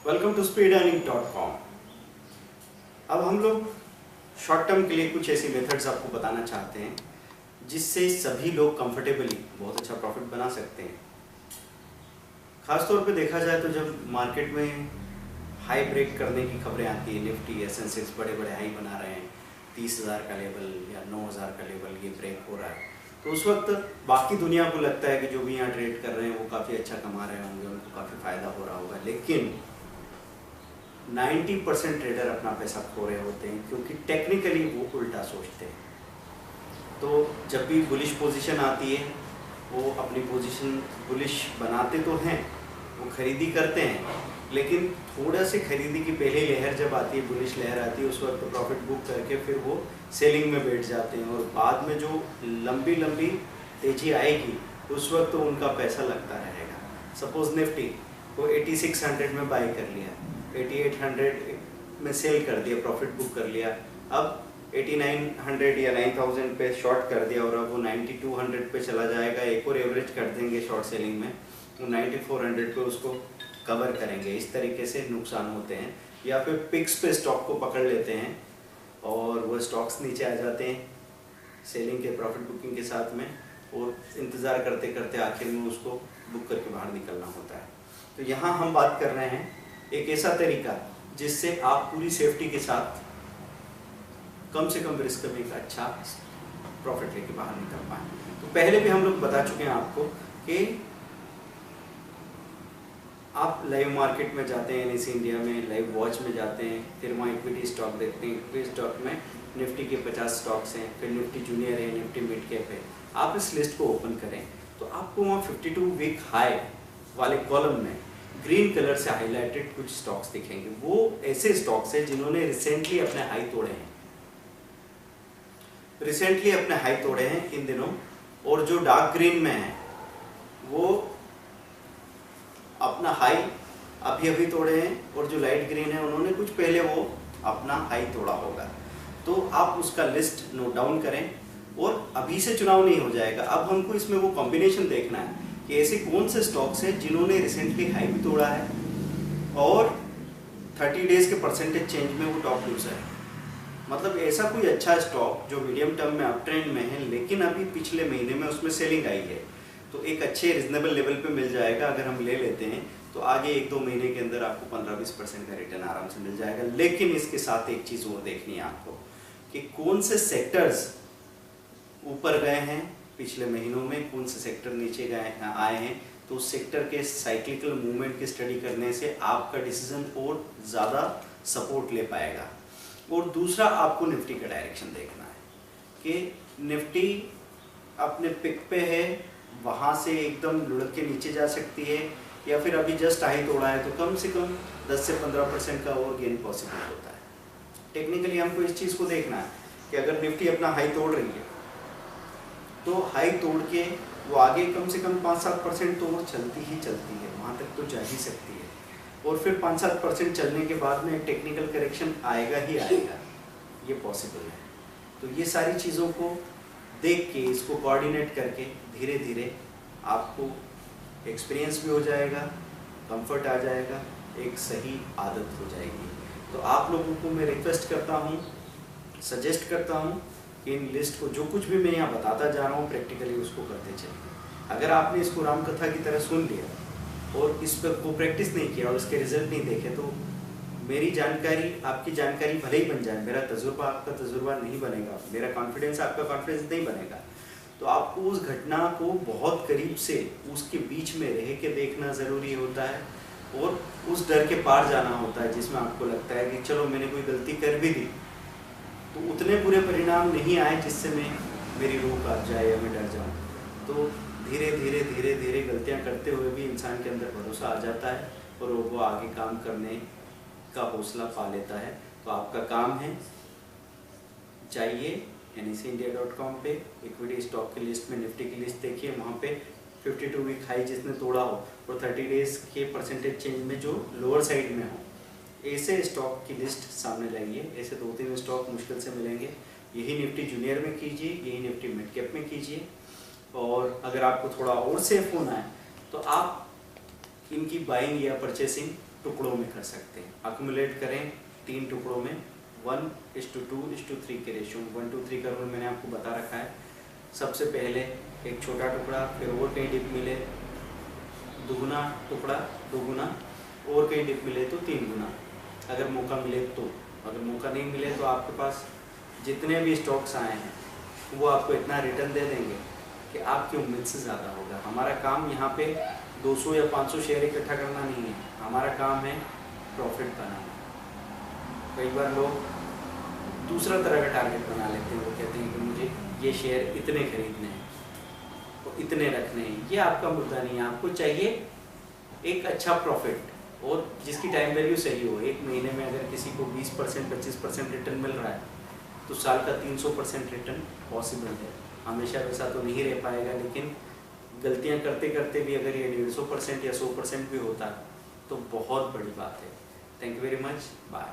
Welcome to speedearning.com। अब हम लोग शॉर्ट टर्म के लिए कुछ ऐसी मेथड्स आपको बताना चाहते हैं जिससे सभी लोग कंफर्टेबली बहुत अच्छा प्रॉफिट बना सकते हैं। खासतौर पे देखा जाए तो जब मार्केट में हाई ब्रेक करने की खबरें आती है, निफ्टी सेंसेक्स बड़े बड़े हाई बना रहे हैं, 30,000 का लेवल या 9,000 का लेवल ये ब्रेक हो रहा है, तो उस वक्त बाकी दुनिया को लगता है कि जो भी यहाँ ट्रेड कर रहे हैं वो काफ़ी अच्छा कमा रहे होंगे, उनको काफ़ी फ़ायदा हो रहा होगा। लेकिन 90% ट्रेडर अपना पैसा खो रहे होते हैं क्योंकि टेक्निकली वो उल्टा सोचते हैं। तो जब भी बुलिश पोजीशन आती है वो अपनी पोजीशन बुलिश बनाते तो हैं, वो खरीदी करते हैं, लेकिन थोड़ा से खरीदी की पहले लहर जब आती है, बुलिश लहर आती है, उस वक्त तो प्रॉफिट बुक करके फिर वो सेलिंग में बैठ जाते हैं और बाद में जो लंबी लंबी तेजी आएगी उस वक्त तो उनका पैसा लगता रहेगा। सपोज निफ्टी को 8600 में बाई कर लिया, 8800 में सेल कर दिया, प्रॉफिट बुक कर लिया, अब 8900 या 9000 पे शॉर्ट कर दिया और अब वो 9200 पे चला जाएगा। एक और एवरेज कर देंगे शॉर्ट सेलिंग में, तो 9400 पे उसको कवर करेंगे। इस तरीके से नुकसान होते हैं। या फिर पिक्स पे स्टॉक को पकड़ लेते हैं और वो स्टॉक्स नीचे आ जाते हैं सेलिंग के प्रॉफिट बुकिंग के साथ में, और इंतज़ार करते करते आखिर में उसको बुक करके बाहर निकलना होता है। तो यहाँ हम बात कर रहे हैं एक ऐसा तरीका जिससे आप पूरी सेफ्टी के साथ कम से कम रिस्क में एक अच्छा प्रॉफिट लेके बाहर निकल पाए। तो पहले भी हम लोग बता चुके हैं आपको कि आप लाइव मार्केट में जाते हैं, NSE इंडिया में लाइव वॉच में जाते हैं, फिर वहाँ इक्विटी स्टॉक देखते हैं। इक्विटी स्टॉक में निफ्टी के 50 स्टॉक्स हैं, फिर निफ्टी जूनियर है, निफ्टी मिड कैप है। आप इस लिस्ट को ओपन करें तो आपको वहाँ 52 वीक हाई वाले कॉलम में ग्रीन कलर से हाईलाइटेड कुछ स्टॉक्स दिखेंगे। वो ऐसे स्टॉक्स हैं जिन्होंने रिसेंटली अपने हाई तोड़े हैं, इन दिनों, और जो डार्क ग्रीन में है वो अपना हाई अभी अभी तोड़े हैं, और जो लाइट ग्रीन है उन्होंने कुछ पहले वो अपना हाई तोड़ा होगा। तो आप उसका लिस्ट नोट डाउन करें, और अभी से चुनाव नहीं हो जाएगा। अब हमको इसमें वो कॉम्बिनेशन देखना है कि ऐसे कौन से स्टॉक्स हैं जिन्होंने रिसेंटली हाई भी तोड़ा है और 30 डेज के परसेंटेज चेंज में वो टॉप लूजर है। मतलब ऐसा कोई अच्छा स्टॉक जो मीडियम टर्म में अप ट्रेंड में है लेकिन अभी पिछले महीने में उसमें सेलिंग आई है, तो एक अच्छे रिजनेबल लेवल पे मिल जाएगा। अगर हम ले लेते हैं तो आगे 1-2 महीने के अंदर आपको 15-20% का रिटर्न आराम से मिल जाएगा। लेकिन इसके साथ एक चीज़ और देखनी है आपको कि कौन से सेक्टर्स ऊपर गए हैं पिछले महीनों में, कौन से सेक्टर नीचे गए आए हैं। तो उस सेक्टर के साइक्लिकल मूवमेंट की स्टडी करने से आपका डिसीजन और ज़्यादा सपोर्ट ले पाएगा। और दूसरा, आपको निफ्टी का डायरेक्शन देखना है कि निफ्टी अपने पिक पे है, वहाँ से एकदम लुढ़क के नीचे जा सकती है, या फिर अभी जस्ट हाई तोड़ा है तो कम से कम 10 से 15% का और गेन पॉसिबल होता है। टेक्निकली हमको इस चीज़ को देखना है कि अगर निफ्टी अपना हाई तोड़ रही है तो हाई तोड़ के वो आगे कम से कम 5-7% तो वो चलती ही है, वहाँ तक तो जा ही सकती है, और फिर 5-7% चलने के बाद में टेक्निकल करेक्शन आएगा ही आएगा, ये पॉसिबल है। तो ये सारी चीज़ों को देख के, इसको कोऑर्डिनेट करके धीरे धीरे आपको एक्सपीरियंस भी हो जाएगा, कंफर्ट आ जाएगा, एक सही आदत हो जाएगी। तो आप लोगों को मैं रिक्वेस्ट करता हूँ, सजेस्ट करता हूँ कि इन लिस्ट को, जो कुछ भी मैं यहाँ बताता जा रहा हूँ, प्रैक्टिकली उसको करते चलिए। अगर आपने इसको राम कथा की तरह सुन लिया और इस पर को प्रैक्टिस नहीं किया और इसके रिजल्ट नहीं देखे, तो मेरी जानकारी आपकी जानकारी भले ही बन जाए, मेरा तजुर्बा आपका तजुर्बा नहीं बनेगा, मेरा कॉन्फिडेंस आपका कॉन्फिडेंस नहीं बनेगा। तो आपको उस घटना को बहुत करीब से, उसके बीच में रह के देखना ज़रूरी होता है, और उस डर के पार जाना होता है जिसमें आपको लगता है कि चलो मैंने कोई गलती कर भी दी तो उतने बुरे परिणाम नहीं आए जिससे मेरी रूह कांप जाए या मैं डर जाऊँ। तो धीरे धीरे गलतियाँ करते हुए भी इंसान के अंदर भरोसा आ जाता है और वो आगे काम करने का हौसला पा लेता है। तो आपका काम है, जाइए NSEindia.com पे इक्विटी स्टॉक की लिस्ट में निफ्टी की लिस्ट देखिए, वहाँ पे 52 वीक हाई जिसने तोड़ा हो और 30 डेज के परसेंटेज चेंज में जो लोअर साइड में हो, ऐसे स्टॉक की लिस्ट सामने लाइए। ऐसे 2-3 स्टॉक मुश्किल से मिलेंगे। यही निफ्टी जूनियर में कीजिए, यही निफ्टी मिड कैप में कीजिए, और अगर आपको थोड़ा और सेफ होना है तो आप इनकी बाइंग या परचेसिंग टुकड़ों में कर सकते हैं। अक्यूमुलेट करें 3 टुकड़ों में 1:2:3 के रेशियो में। 1 2 3 का रूल मैंने आपको बता रखा है। सबसे पहले एक छोटा टुकड़ा, फिर और कहीं डिप मिले दुगुना टुकड़ा, दुगुना, और कहीं डिप मिले तो 3 गुना, अगर मौका मिले तो। अगर मौका नहीं मिले तो आपके पास जितने भी स्टॉक्स आए हैं वो आपको इतना रिटर्न दे देंगे कि आपकी उम्मीद से ज़्यादा होगा। हमारा काम यहाँ पे 200 या 500 शेयर इकट्ठा करना नहीं है, हमारा काम है प्रॉफिट बनाना। कई बार लोग दूसरा तरह का टारगेट बना लेते हैं, वो कहते हैं कि मुझे ये शेयर इतने खरीदने हैं तो इतने रखने हैं। ये आपका मुद्दा नहीं है, आपको चाहिए एक अच्छा प्रॉफिट और जिसकी टाइम वैल्यू सही हो। एक महीने में अगर किसी को 20% 25% रिटर्न मिल रहा है तो साल का 300% रिटर्न पॉसिबल है। हमेशा वैसा तो नहीं रह पाएगा, लेकिन गलतियां करते करते भी अगर ये 150% या 100% भी होता तो बहुत बड़ी बात है। Thank you very much, bye.